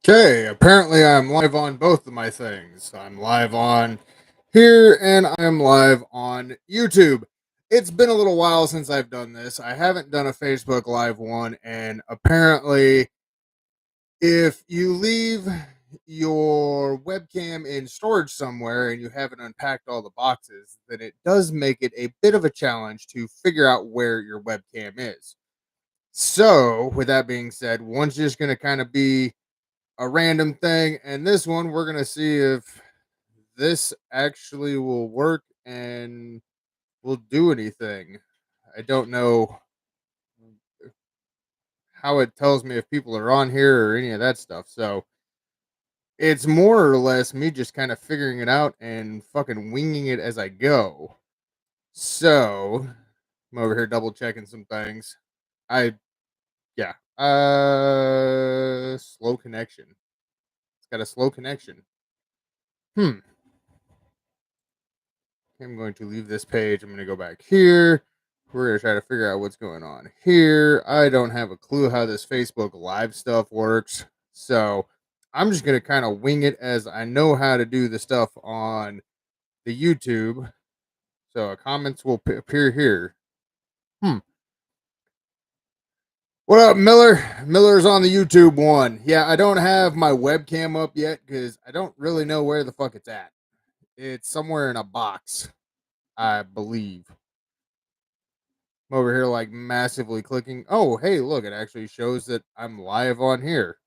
Okay, apparently I'm live on both of my things. I'm live on here and I am live on YouTube. It's been a little while since I've done this. I haven't done a Facebook Live one, and apparently, if you leave your webcam in storage somewhere and you haven't unpacked all the boxes, then it does make it a bit of a challenge to figure out where your webcam is. So, with that being said, one's just going to kind of be a random thing, and this one we're gonna see if this actually will work and will do anything. I don't know how it tells me if people are on here or any of that stuff. So it's more or less me just kind of figuring it out and fucking winging it as I go. So I'm over here double checking some things. I yeah. Slow connection. It's got a slow connection. Hmm. I'm going to leave this page. I'm going to go back here. We're going to try to figure out what's going on here. I don't have a clue how this Facebook Live stuff works. So I'm just going to kind of wing it as I know how to do the stuff on the YouTube. So comments will appear here. Hmm. What up, Miller? Miller's on the YouTube one. Yeah, I don't have my webcam up yet because I don't really know where the fuck it's at. It's somewhere in a box, I believe. I'm over here like massively clicking. Oh, hey, look, it actually shows that I'm live on here.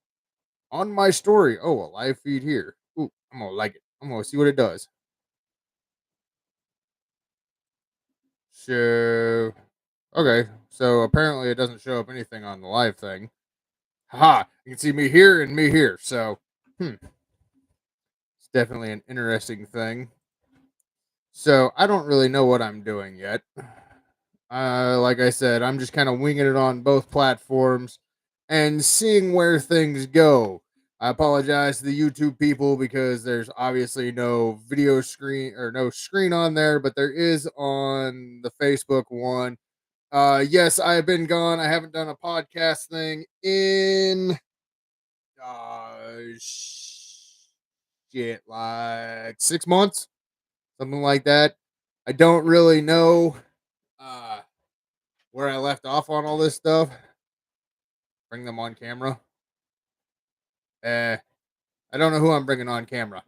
On my story. Oh, a live feed here. Ooh, I'm gonna like it. I'm gonna see what it does. So okay. So apparently it doesn't show up anything on the live thing. Haha, you can see me here and me here. So it's definitely an interesting thing. So I don't really know what I'm doing yet. Like I said, I'm just kind of winging it on both platforms and seeing where things go. I apologize to the YouTube people because there's obviously no video screen or no screen on there, but there is on the Facebook one. Yes, I have been gone. I haven't done a podcast thing in shit like 6 months, something like that. I don't really know uh where I left off on all this stuff. Bring them on camera. I don't know who I'm bringing on camera,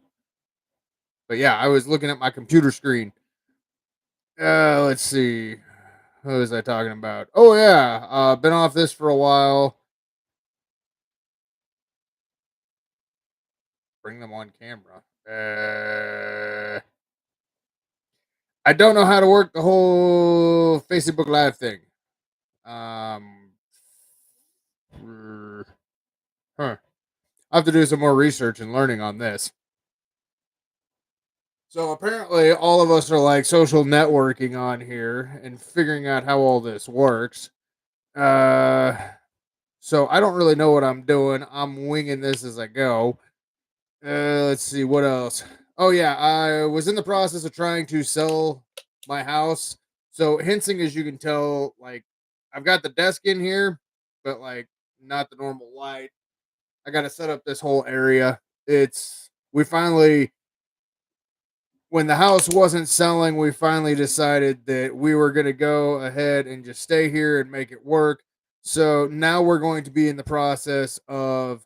but yeah, I was looking at my computer screen. Let's see. Who was I talking about? Oh yeah, been off this for a while. Bring them on camera. I don't know how to work the whole Facebook Live thing. Um, huh. I have to do some more research and learning on this. So apparently, all of us are like social networking on here and figuring out how all this works. Uh, so I don't really know what I'm doing. I'm winging this as I go. Let's see what else. Oh yeah, I was in the process of trying to sell my house. So hinting, as you can tell, like I've got the desk in here, but like not the normal light. I got to set up this whole area. It's we finally when the house wasn't selling, we finally decided that we were going to go ahead and just stay here and make it work. So now we're going to be in the process of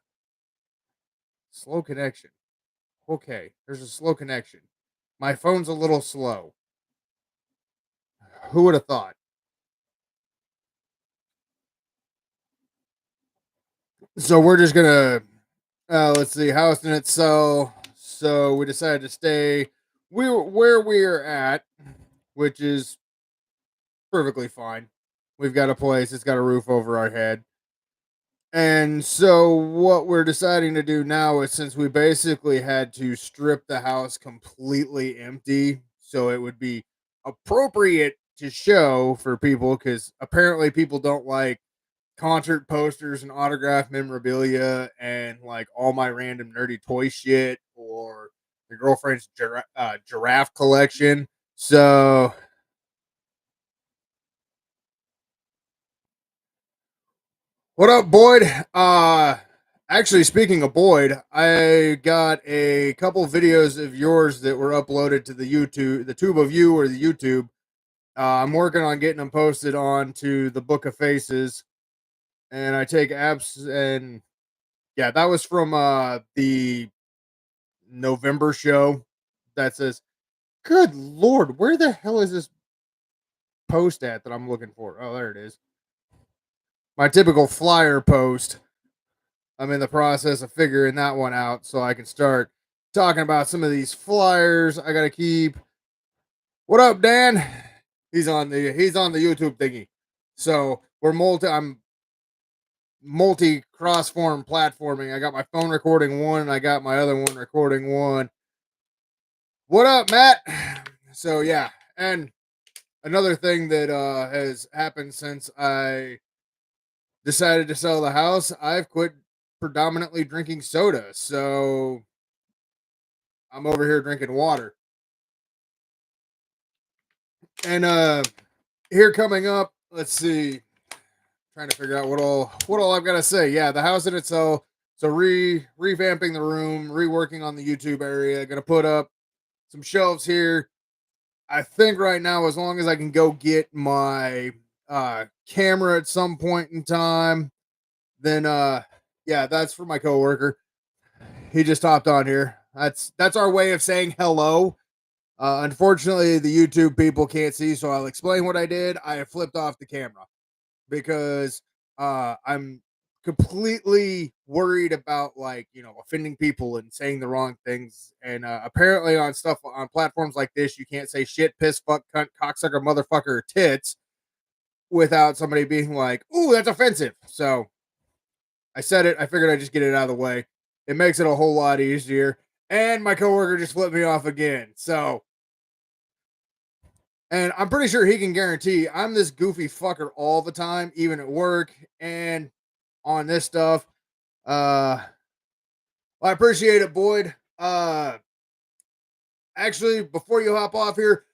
slow connection. Okay, there's a slow connection. My phone's a little slow. Who would have thought? So we're just gonna let's see, house didn't sell, so we decided to stay where we're at, which is perfectly fine. We've got a place, it's got a roof over our head. And so what we're deciding to do now is since we basically had to strip the house completely empty, so it would be appropriate to show for people because apparently people don't like concert posters and autograph memorabilia and like all my random nerdy toy shit or the girlfriend's giraffe collection. So what up, Boyd? Actually, speaking of Boyd, I got a couple videos of yours that were uploaded to the tube of you or the YouTube. I'm working on getting them posted onto the Book of Faces, and I take apps and yeah, that was from the November show. That says, "Good Lord, where the hell is this post at that I'm looking for?" Oh, there it is. My typical flyer post. I'm in the process of figuring that one out so I can start talking about some of these flyers I got to keep. What up, Dan? He's on the YouTube thingy. So I'm multi cross form platforming. I got my phone recording one, and I got my other one recording one. What up, Matt? So yeah, and another thing that has happened since I decided to sell the house, I've quit predominantly drinking soda. So I'm over here drinking water. And here coming up, let's see, trying to figure out what all I've got to say. Yeah, the house in itself. So revamping the room, reworking on the YouTube area. Gonna put up some shelves here. I think right now, as long as I can go get my camera at some point in time, then yeah, that's for my coworker. He just hopped on here. That's our way of saying hello. Unfortunately, the YouTube people can't see, so I'll explain what I did. I flipped off the camera because I'm completely worried about like offending people and saying the wrong things. And apparently, on stuff on platforms like this, you can't say shit, piss, fuck, cunt, cocksucker, motherfucker, or tits without somebody being like, "Ooh, that's offensive." So I said it. I figured I'd just get it out of the way. It makes it a whole lot easier. And my coworker just flipped me off again. So and I'm pretty sure he can guarantee I'm this goofy fucker all the time, even at work and on this stuff. Well, I appreciate it, Boyd. Actually, before you hop off here,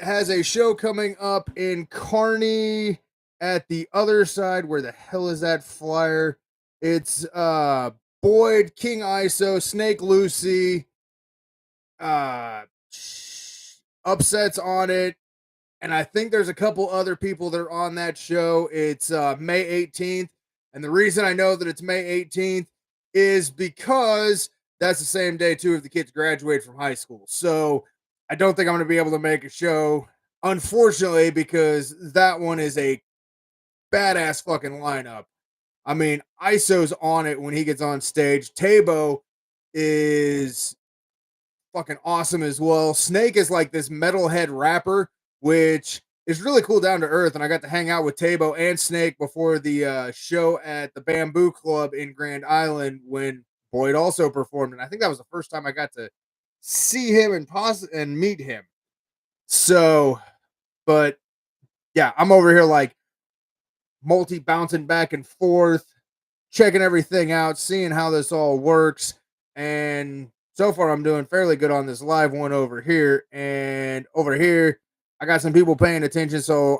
has a show coming up in Kearney at the other side. Where the hell is that flyer? It's Boyd, King ISO, Snake Lucy, uh, upsets on it, and I think there's a couple other people that are on that show. It's May 18th, and the reason I know that it's May 18th is because that's the same day two of the kids graduate from high school. So I don't think I'm going to be able to make a show, unfortunately, because that one is a badass fucking lineup. I mean, ISO's on it when he gets on stage. Tabo is fucking awesome as well. Snake is like this metalhead rapper, which is really cool, down to earth. And I got to hang out with Tabo and Snake before the show at the Bamboo Club in Grand Island when Boyd also performed. And I think that was the first time I got to see him and meet him. So, but yeah, I'm over here like multi bouncing back and forth, checking everything out, seeing how this all works. And so far, I'm doing fairly good on this live one over here. And over here, I got some people paying attention. So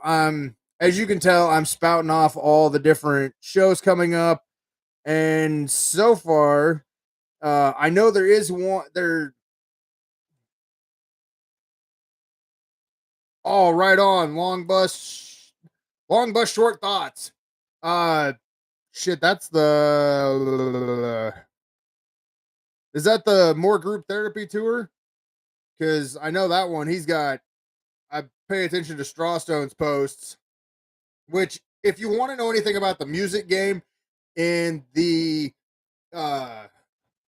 as you can tell, I'm spouting off all the different shows coming up. And so far, I know there is one there. All right on long bus, short thoughts. Uh, shit, that's the is that the more group therapy tour? Because I know that one. I pay attention to Strawstone's posts, which, if you want to know anything about the music game in the uh,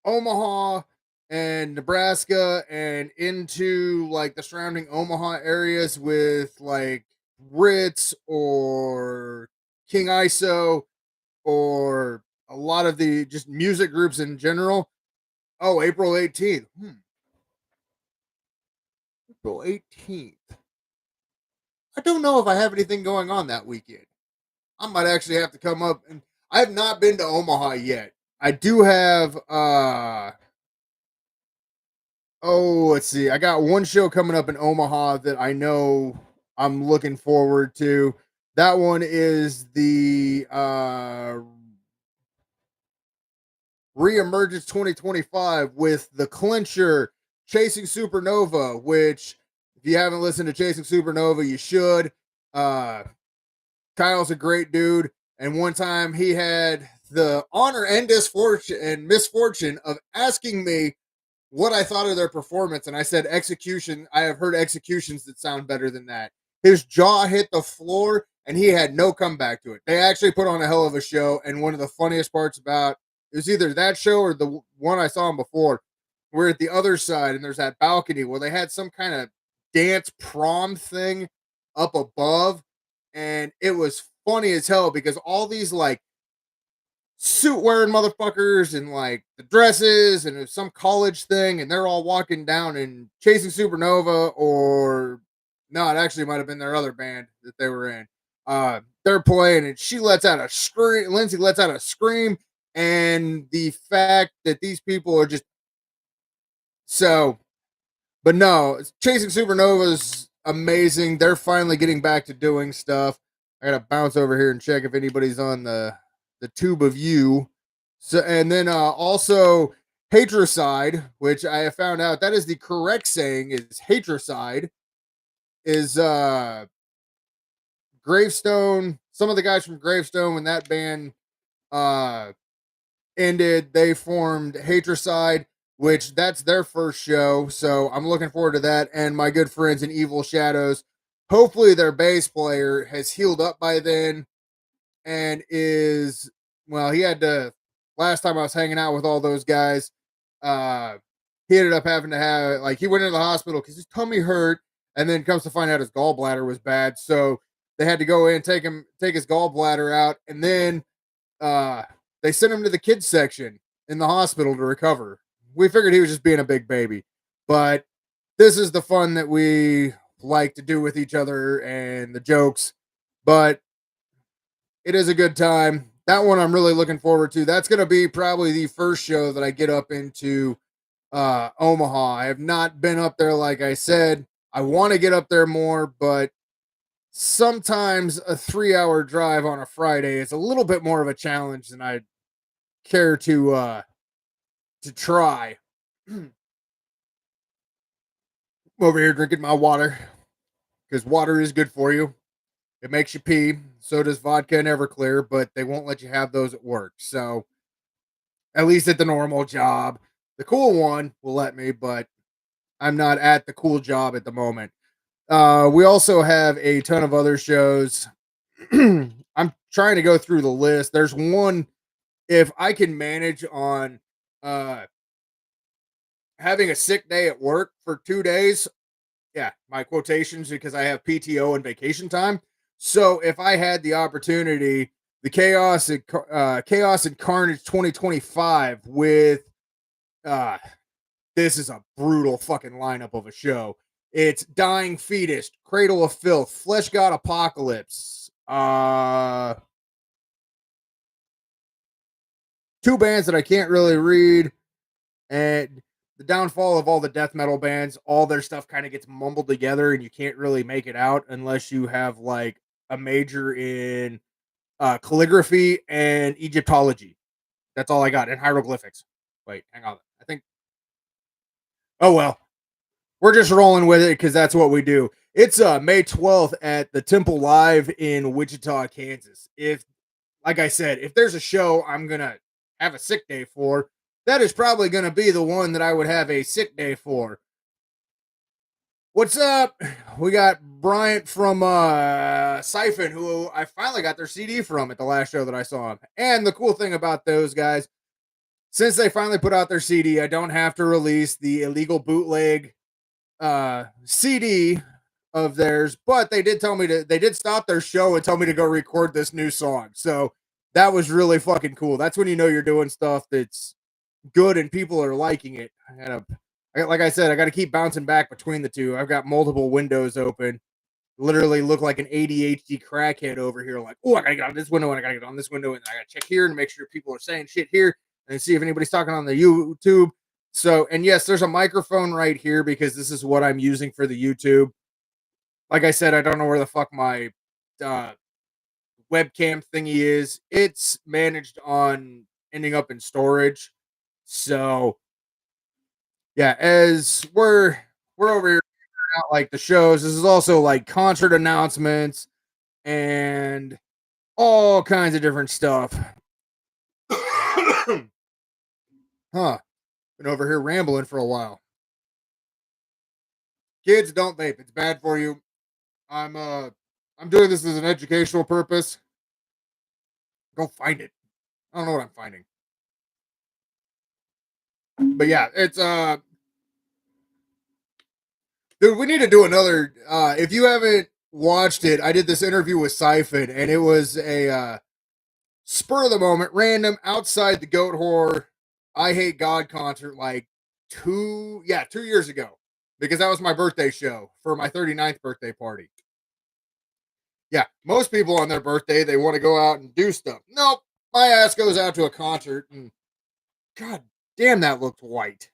Omaha and Nebraska and into like the surrounding Omaha areas with like Ritz or King ISO or a lot of the just music groups in general. Oh, April 18th. April 18th. I don't know if I have anything going on that weekend. I might actually have to come up, and I have not been to Omaha yet. I do have let's see. I got one show coming up in Omaha that I know I'm looking forward to. That one is the Reemergence 2025 with the clincher Chasing Supernova, which if you haven't listened to Chasing Supernova, you should. Uh, Kyle's a great dude. And one time he had the honor and misfortune of asking me what I thought of their performance. And I said, execution. I have heard executions that sound better than that. His jaw hit the floor and he had no comeback to it. They actually put on a hell of a show. And one of the funniest parts about it was either that show or the one I saw him before. We're at the other side and there's that balcony where they had some kind of dance prom thing up above. And it was funny as hell because all these like suit wearing motherfuckers and like the dresses and it was some college thing and they're all walking down and Chasing Supernova or no, it actually might have been their other band that they were in. They're playing and she lets out a scream. Lindsay lets out a scream, and the fact that these people are just so. But no, Chasing Supernova's amazing. They're finally getting back to doing stuff. I gotta bounce over here and check if anybody's on the tube of you. So and then also Hatricide, which I have found out that is the correct saying is Hatricide, is Gravestone. Some of the guys from Gravestone when that band uh ended, they formed Hatricide, which that's their first show. So I'm looking forward to that. And my good friends in Evil Shadows. Hopefully their bass player has healed up by then and is well, he had to last time I was hanging out with all those guys, uh he ended up having to have like he went into the hospital because his tummy hurt and then comes to find out his gallbladder was bad. So they had to go in, take his gallbladder out, and then uh they sent him to the kids section in the hospital to recover. We figured he was just being a big baby. But this is the fun that we like to do with each other and the jokes. But it is a good time. That one I'm really looking forward to. That's going to be probably the first show that I get up into Omaha. I have not been up there, like I said. I want to get up there more, but sometimes a 3-hour drive on a Friday is a little bit more of a challenge than I care to try. Over here drinking my water because water is good for you. It makes you pee. So does vodka and Everclear, but they won't let you have those at work. So at least at the normal job, the cool one will let me, but I'm not at the cool job at the moment. We also have a ton of other shows. I'm trying to go through the list. There's one if I can manage on uh having a sick day at work for 2 days. Yeah, my quotations because I have PTO and vacation time. So if I had the opportunity, the Chaos and Carnage 2025 with uh this is a brutal fucking lineup of a show. It's Dying Fetus, Cradle of Filth, Flesh God Apocalypse, two bands that I can't really read, and the downfall of all the death metal bands, all their stuff kind of gets mumbled together and you can't really make it out unless you have like a major in calligraphy and Egyptology. That's all I got. And hieroglyphics. Wait, hang on. I think, oh well, we're just rolling with it because that's what we do. It's May 12th at the Temple Live in Wichita, Kansas. If, like I said, if there's a show I'm going to have a sick day for, that is probably going to be the one that I would have a sick day for. What's up? We got Bryant from Siphon, who I finally got their CD from at the last show that I saw him. And the cool thing about those guys, since they finally put out their CD, I don't have to release the illegal bootleg CD of theirs, but they did stop their show and tell me to go record this new song. So that was really fucking cool. That's when you know you're doing stuff that's good and people are liking it. Like I said, I got to keep bouncing back between the two. I've got multiple windows open. Literally look like an ADHD crackhead over here. Like, oh, I gotta get on this window and I gotta get on this window and I gotta check here and make sure people are saying shit here and see if anybody's talking on the YouTube. So, and yes, there's a microphone right here because this is what I'm using for the YouTube. Like I said, I don't know where the fuck my uh, webcam thingy is. It's managed on ending up in storage. So yeah, as we're over here out like the shows. This is also like concert announcements and all kinds of different stuff. Huh. Been over here rambling for a while. Kids, don't vape. It's bad for you. I'm doing this as an educational purpose. Go find it. I don't know what I'm finding. But yeah, it's dude, we need to do another if you haven't watched it, I did this interview with Siphon and it was a spur of the moment, random outside the Goat Whore I Hate God concert like 2 years ago. Because that was my birthday show for my 39th birthday party. Yeah, most people on their birthday they want to go out and do stuff. Nope. My ass goes out to a concert and god damn that looked white.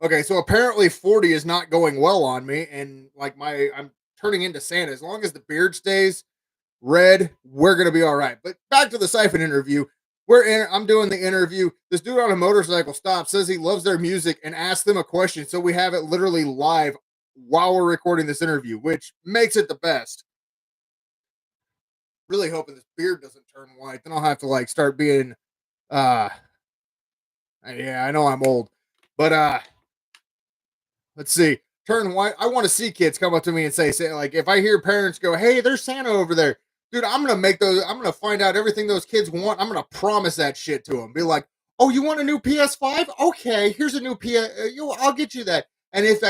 Okay, so apparently 40 is not going well on me, and like I'm turning into Santa. As long as the beard stays red, we're gonna be all right. But back to the Siphon interview. I'm doing the interview. This dude on a motorcycle stops, says he loves their music, and asks them a question. So we have it literally live while we're recording this interview, which makes it the best. Really hoping this beard doesn't turn white. Then I'll have to like start being uh yeah, I know I'm old. But let's see. Turn white. I want to see kids come up to me and say like if I hear parents go, "Hey, there's Santa over there." Dude, I'm going to make those I'm going to find out everything those kids want. I'm going to promise that shit to them. Be like, "Oh, you want a new PS5? Okay, here's a new I'll get you that." And if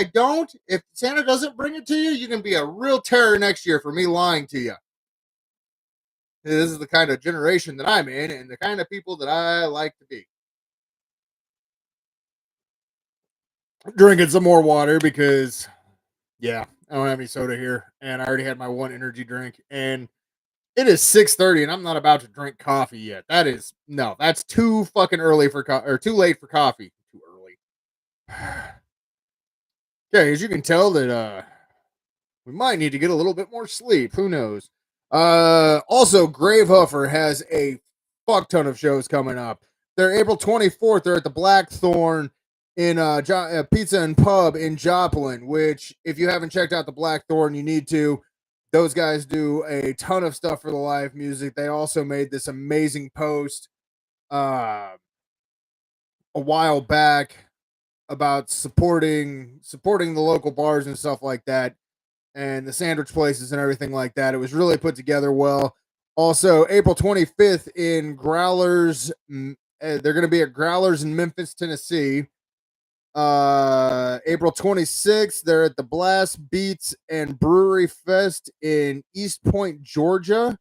Santa doesn't bring it to you, you can be a real terror next year for me lying to you. This is the kind of generation that I'm in and the kind of people that I like to be. Drinking some more water because yeah, I don't have any soda here, and I already had my one energy drink, and it is 6:30, and I'm not about to drink coffee yet. That is no, that's too fucking early for or too late for coffee. Too early. Okay, as you can tell that we might need to get a little bit more sleep. Who knows? Also, Grave Huffer has a fuck ton of shows coming up. They're April 24th. They're at the Blackthorn in Pizza and Pub in Joplin, which, if you haven't checked out the Blackthorn, you need to. Those guys do a ton of stuff for the live music. They also made this amazing post uh, a while back about supporting the local bars and stuff like that and the sandwich places and everything like that. It was really put together well. Also, April 25th in Growlers, they're going to be at Growlers in Memphis, Tennessee. April 26th, they're at the Blast Beats and Brewery Fest in East Point, Georgia.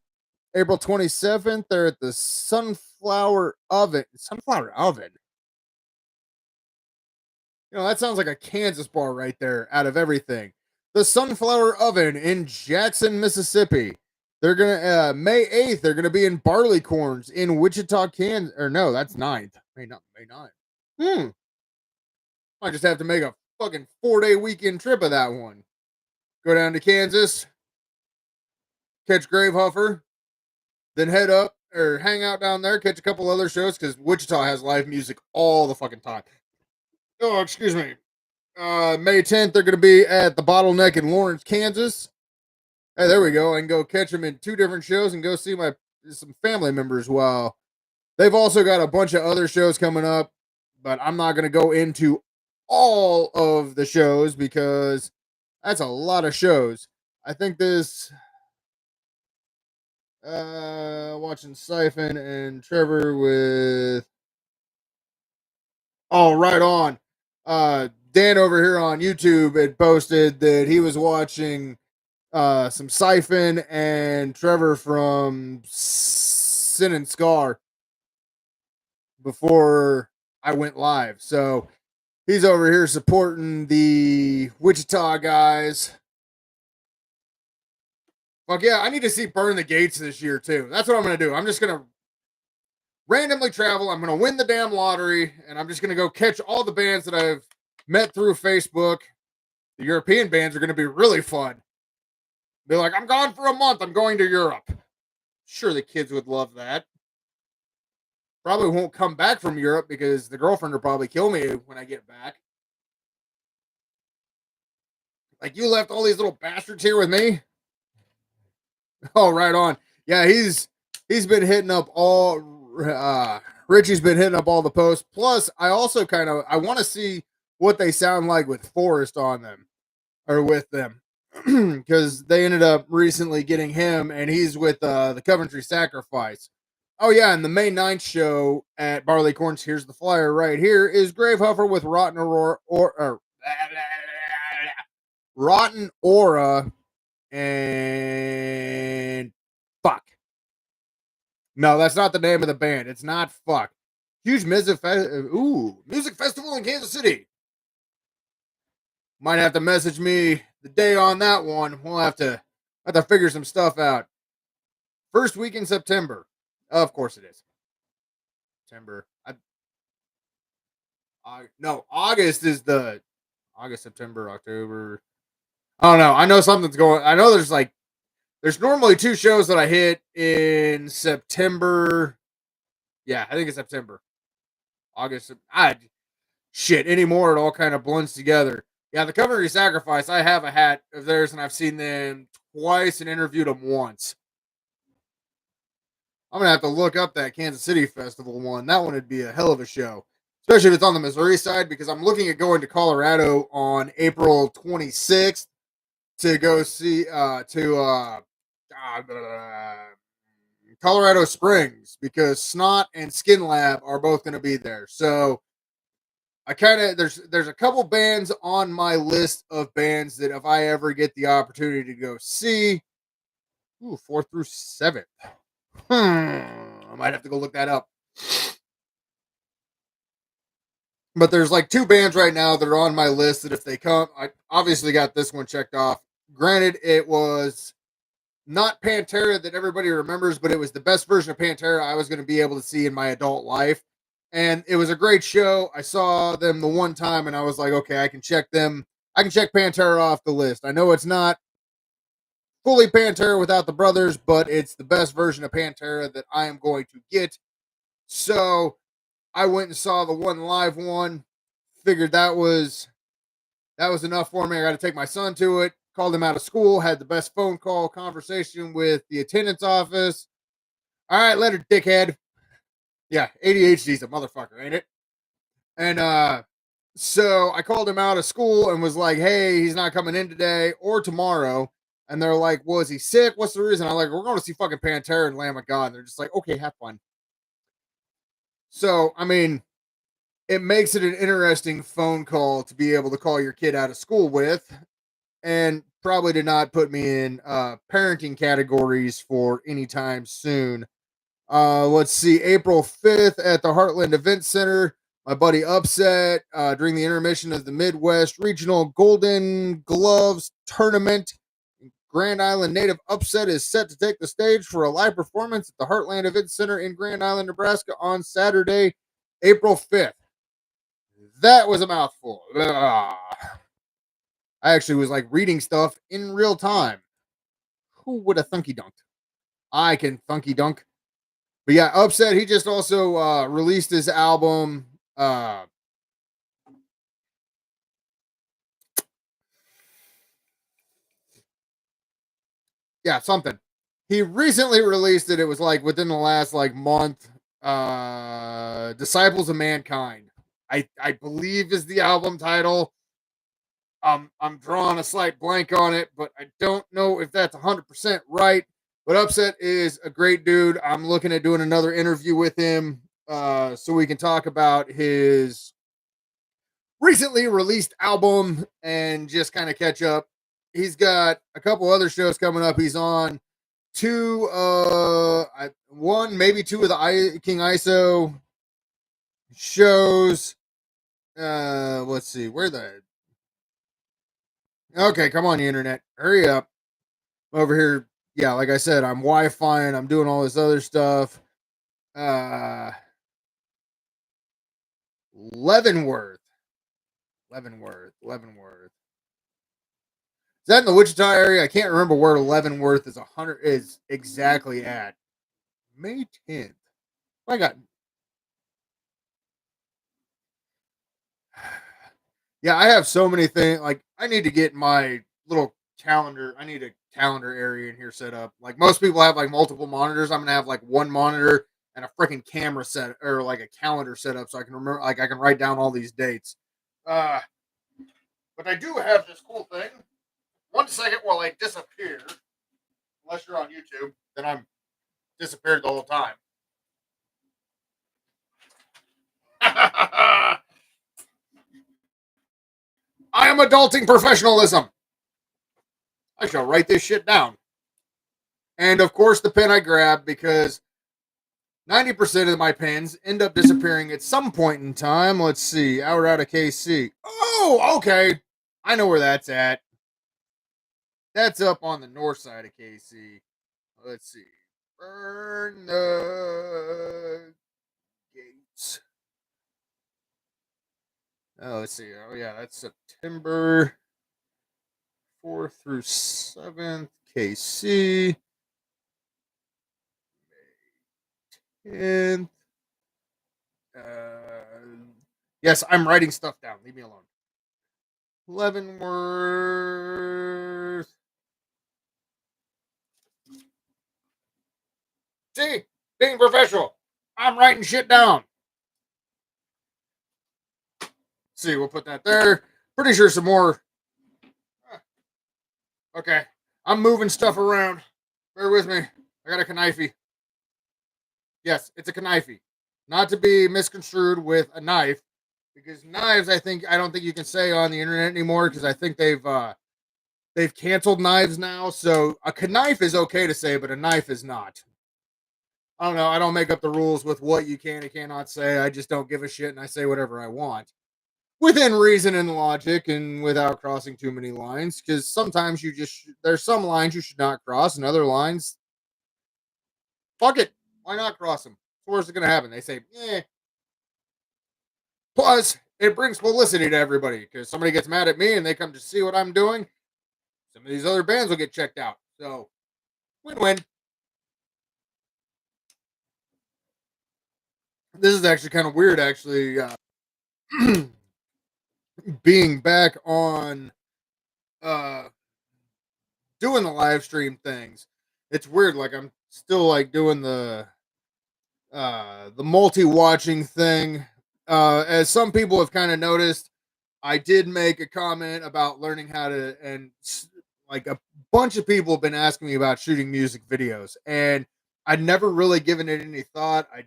April 27th, they're at the Sunflower Oven. Sunflower Oven. You know, that sounds like a Kansas bar right there out of everything. The Sunflower Oven in Jackson, Mississippi. They're gonna May 8th, they're gonna be in Barleycorns in Wichita, Kansas. Or no, that's 9th. May 9th. Might just have to make a fucking 4-day weekend trip of that one. Go down to Kansas, catch Grave Huffer, then head up or hang out down there, catch a couple other shows because Wichita has live music all the fucking time. Oh, excuse me. May 10th, they're going to be at the Bottleneck in Lawrence, Kansas. Hey, there we go. I can go catch them in 2 different shows and go see some family members. Well, they've also got a bunch of other shows coming up, but I'm not going to go into all of the shows because that's a lot of shows. I think this watching Siphon and Trevor with right on. Dan over here on YouTube had posted that he was watching some Siphon and Trevor from Sin and Scar before I went live. So he's over here supporting the Wichita guys. Fuck yeah, I need to see Burn the Gates this year too. That's what I'm gonna do. I'm just gonna randomly travel. I'm gonna win the damn lottery, and I'm just gonna go catch all the bands that I've met through Facebook. The European bands are gonna be really fun. Be like, I'm gone for a month. I'm going to Europe. Sure, the kids would love that. probably won't come back from Europe because the girlfriend will probably kill me when I get back. Like, you left all these little bastards here with me. Oh, right on. Yeah, he's been hitting up all. Richie's been hitting up all the posts. Plus, I also I want to see what they sound like with Forrest on them or with them, because they ended up recently getting him, and he's with the Coventry Sacrifice. Oh yeah, and the May 9th show at Barleycorns. Here's the flyer right here. Is Grave Huffer with Rotten Aurora or Rotten Aura and fuck. No, that's not the name of the band. It's not fuck. Huge music festival in Kansas City. Might have to message me the day on that one. We'll have to figure some stuff out. First week in September. Of course it is. September. No, August is the August, September, October. I don't know. I know something's going. I know there's normally 2 shows that I hit in September. Yeah, I think it's September. August. Shit anymore. It all kind of blends together. Yeah, the Coventry Sacrifice. I have a hat of theirs, and I've seen them twice and interviewed them once. I'm gonna have to look up that Kansas City Festival one. That one would be a hell of a show, especially if it's on the Missouri side, because I'm looking at going to Colorado on April 26th to go see Colorado Springs, because Snot and Skin Lab are both going to be there. So I kind of there's a couple bands on my list of bands that if I ever get the opportunity to go see, 4th through 7th. I might have to go look that up. But there's like 2 bands right now that are on my list that if they come, I obviously got this one checked off. Granted, it was not Pantera that everybody remembers, but it was the best version of Pantera I was going to be able to see in my adult life. And it was a great show. I saw them the one time and I was like, okay, I can check them. I can check Pantera off the list. I know it's not fully Pantera without the brothers, but it's the best version of Pantera that I am going to get. So I went and saw the one live one. Figured that was enough for me. I got to take my son to it. Called him out of school. Had the best phone call conversation with the attendance office. All right, later, dickhead. Yeah, ADHD's a motherfucker, ain't it? And so I called him out of school and was like, "Hey, he's not coming in today or tomorrow." And they're like, "Well, is he sick? What's the reason?" I'm like, "We're going to see fucking Pantera and Lamb of God." And they're just like, "Okay, have fun." So, I mean, it makes it an interesting phone call to be able to call your kid out of school with, and probably to not put me in parenting categories for any time soon. Let's see, April 5th at the Heartland Event Center. My buddy Upset during the intermission of the Midwest Regional Golden Gloves Tournament. Grand Island native Upset is set to take the stage for a live performance at the Heartland Event Center in Grand Island, Nebraska on Saturday, April 5th. That was a mouthful. Blah. I actually was like reading stuff in real time. Who would have thunky dunked? I can thunky dunk. But yeah, Upset, he just also released his album. Yeah, something. He recently released it. It was like within the last like month. Disciples of Mankind. I believe is the album title. I'm drawing a slight blank on it, but I don't know if that's 100% right. But Upset is a great dude. I'm looking at doing another interview with him so we can talk about his recently released album and just kind of catch up. He's got a couple other shows coming up. He's on one, maybe 2 of the King ISO shows. Let's see, where the okay, come on, the internet, hurry up. Over here, yeah, like I said, I'm Wi-Fi and I'm doing all this other stuff. Uh, Leavenworth, Leavenworth. Is that in the Wichita area? I can't remember where Leavenworth is exactly at. May 10th. I got Yeah, I have so many things. Like, I need to get my little calendar. I need a calendar area in here set up. Like most people have like multiple monitors. I'm gonna have like one monitor and a freaking camera set or like a calendar set up so I can remember. Like I can write down all these dates. Uh, but I do have this cool thing. One second while I disappear. Unless you're on YouTube, then I'm disappeared the whole time. I am adulting professionalism. I shall write this shit down. And of course, the pen I grab because 90% of my pens end up disappearing at some point in time. Let's see. Out of KC. Oh, okay. I know where that's at. That's up on the north side of KC. Let's see. Burn the gates. Oh, let's see. Oh, yeah, that's September 4th through 7th. KC. May 10th. Yes, I'm writing stuff down. Leave me alone. Leavenworth. See, being professional. I'm writing shit down. See, we'll put that there. Pretty sure some more. Okay, I'm moving stuff around. Bear with me. I got a knife. Yes, it's a knife. Not to be misconstrued with a knife, because knives, I don't think you can say on the internet anymore because I think they've canceled knives now. So a knife is okay to say, but a knife is not. I don't know. I don't make up the rules with what you can and cannot say. I just don't give a shit and I say whatever I want within reason and logic and without crossing too many lines. Because sometimes there's some lines you should not cross and other lines, fuck it. Why not cross them? What's going to happen? They say, eh. Plus, it brings publicity to everybody because somebody gets mad at me and they come to see what I'm doing. Some of these other bands will get checked out. So, win win. This is actually kind of weird, actually. Being back on doing the live stream things. It's weird. Like, I'm still like doing the multi-watching thing. As some people have kind of noticed, I did make a comment about learning how to, and like a bunch of people have been asking me about shooting music videos, and I'd never really given it any thought. I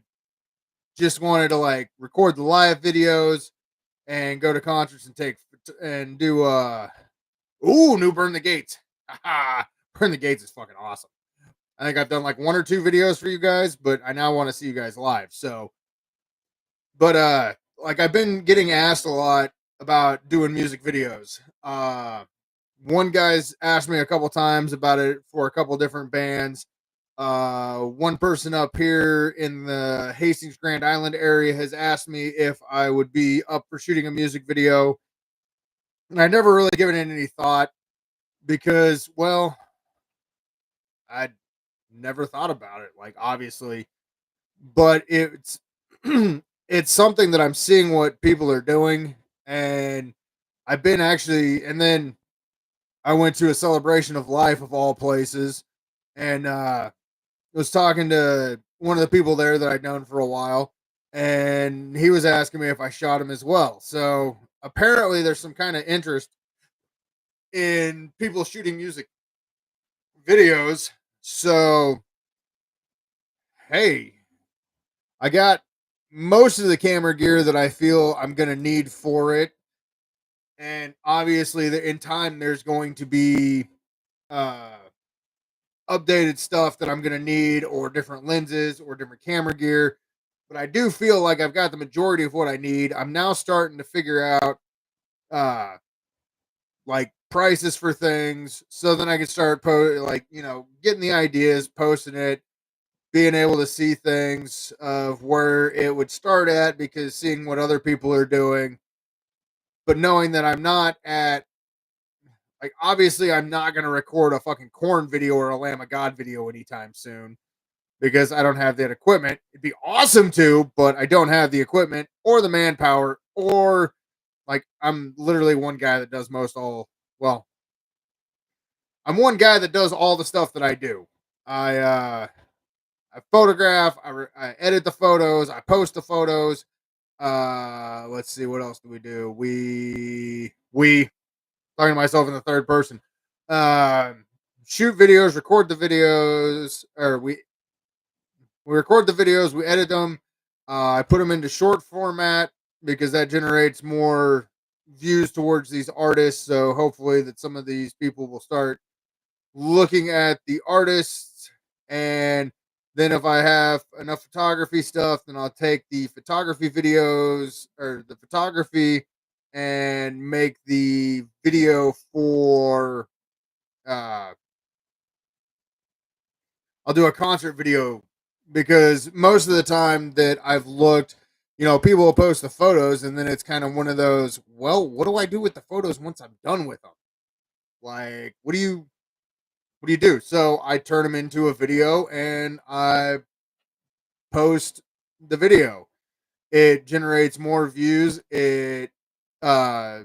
just wanted to like record the live videos and go to concerts and do new Burn the Gates. Burn the Gates is fucking awesome. I think I've done like one or two videos for you guys, but I now want to see you guys live. So, but like I've been getting asked a lot about doing music videos. One guy's asked me a couple times about it for a couple different bands. One person up here in the Hastings Grand Island area has asked me if I would be up for shooting a music video. And I never really given it any thought because, well, I never thought about it. Like, obviously, but it's it's something that I'm seeing what people are doing, and I've been actually, and then I went to a celebration of life of all places, and was talking to one of the people there that I'd known for a while, and he was asking me if I shot him as well. So apparently, there's some kind of interest in people shooting music videos. So hey, I got most of the camera gear that I feel I'm gonna need for it, and obviously, in time, there's going to be uh, updated stuff that I'm gonna need, or different lenses, or different camera gear. But I do feel like I've got the majority of what I need. I'm now starting to figure out uh, like prices for things, so then I can start getting the ideas, posting it, being able to see things of where it would start at, because seeing what other people are doing, but knowing that I'm not at, like, obviously I'm not going to record a fucking corn video or a Lamb of God video anytime soon because I don't have that equipment. It'd be awesome to, but I don't have the equipment or the manpower or Like I'm literally one guy that does most all. Well, I'm one guy that does all the stuff that I do. I photograph, I edit the photos, I post the photos. Let's see, what else do we do? We talking to myself in the third person. Um, Shoot videos, record the videos, or we record the videos, we edit them. I put them into short format because that generates more views towards these artists. So hopefully that some of these people will start looking at the artists. And then if I have enough photography stuff, then I'll take the photography videos or the photography and make the video for uh I'll do a concert video because most of the time that I've looked, people will post the photos and then it's kind of one of those, well, what do I do with the photos once I'm done with them? Like, what do you do? So I turn them into a video and I post the video. It generates more views. It uh,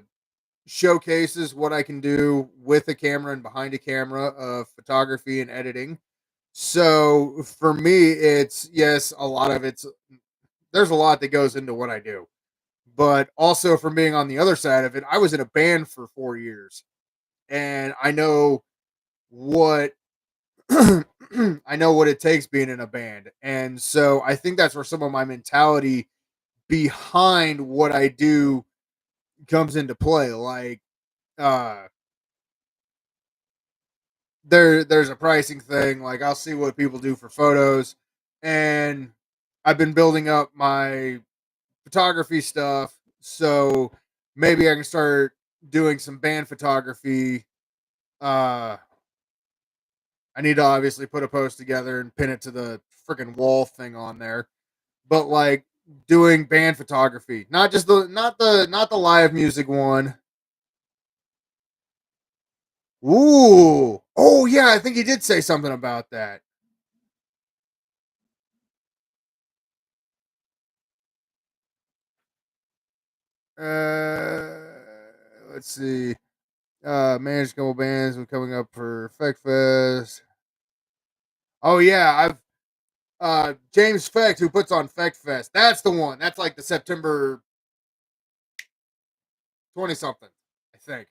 showcases what I can do with a camera and behind a camera of photography and editing. So for me, it's yes, a lot of there's a lot that goes into what I do. But also from being on the other side of it, I was in a band for 4 years and I know what I know what it takes being in a band. And so I think that's where some of my mentality behind what I do comes into play. Like uh there's a pricing thing. Like I'll see what people do for photos and I've been building up my photography stuff. So maybe I can start doing some band photography. Uh I need to obviously put a post together and pin it to the freaking wall thing on there. But like doing band photography, not just the live music one. Ooh, oh yeah, I think he did say something about that. Uh, let's see. Managed a couple bands coming up for Feck Fest. Oh yeah, I've James Feck who puts on Feck Fest. That's the one. That's like the September 20 something, I think.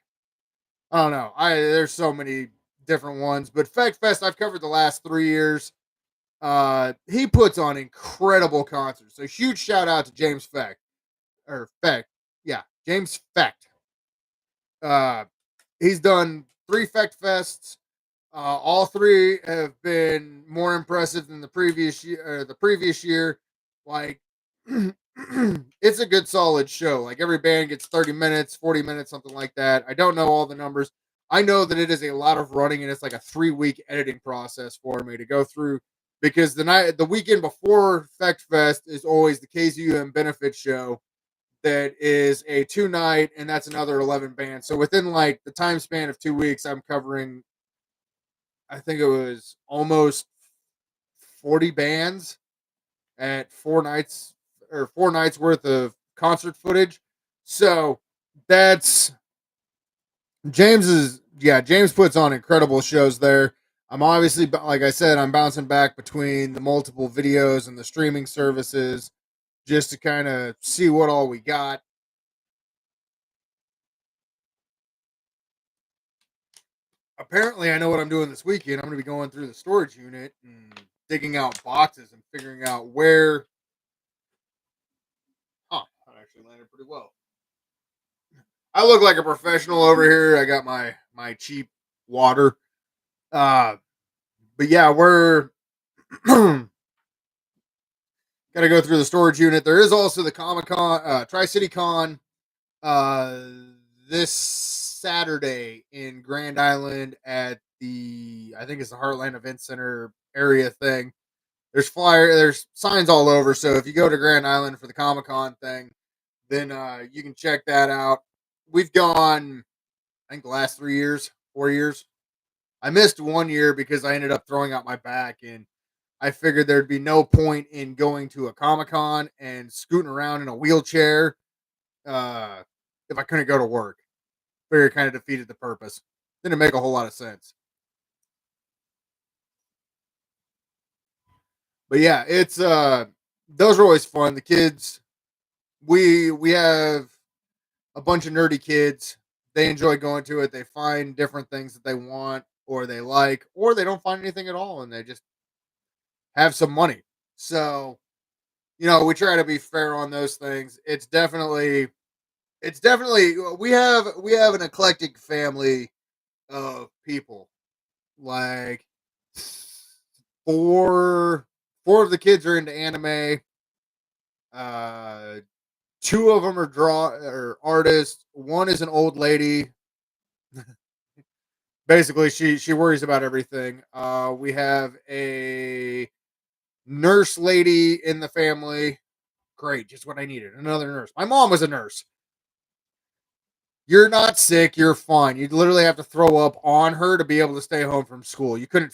I don't know. I There's so many different ones, but Feck Fest I've covered the last 3 years. He puts on incredible concerts. So huge shout out to James Feck or Feck. Yeah, James Feck. Uh, he's done 3 Fecht Fests. All three have been more impressive than the previous year. Like, it's a good, solid show. Like every band gets 30 minutes, 40 minutes, something like that. I don't know all the numbers. I know that it is a lot of running, and it's like a 3 week editing process for me to go through because the weekend before Fecht Fest is always the KZUM benefit show that is a 2 night, and that's another 11 bands. So within like the time span of 2 weeks, I'm covering, I think it was almost 40 bands at 4 nights or 4 nights worth of concert footage. So that's James puts on incredible shows there. I'm obviously, like I said, I'm bouncing back between the multiple videos and the streaming services just to kind of see what all we got. Apparently I know what I'm doing this weekend. I'm going to be going through the storage unit and digging out boxes and figuring out where. Huh, that actually landed pretty well. I look like a professional over here. I got my cheap water. Uh, but yeah, we're got to go through the storage unit. There is also the Comic Con, Tri City Con, uh, this Saturday in Grand Island at I think it's the Heartland Event Center area thing. There's signs all over. So if you go to Grand Island for the Comic Con thing, then you can check that out. We've gone, I think, the last 3 years, 4 years. I missed 1 year because I ended up throwing out my back, and I figured there'd be no point in going to a Comic Con and scooting around in a wheelchair. Uh, if I couldn't go to work. Figure it kind of defeated the purpose. Didn't make a whole lot of sense. But yeah, it's those are always fun. The kids, we have a bunch of nerdy kids. They enjoy going to it. They find different things that they want or they like, or they don't find anything at all and they just have some money. So, we try to be fair on those things. It's definitely we have an eclectic family of people. Like four of the kids are into anime. Uh Two of them are draw or artists. One is an old lady. Basically, she worries about everything. We have a nurse lady in the family. Great, just what I needed. Another nurse. My mom was a nurse. You're not sick. You're fine. You literally have to throw up on her to be able to stay home from school. You couldn't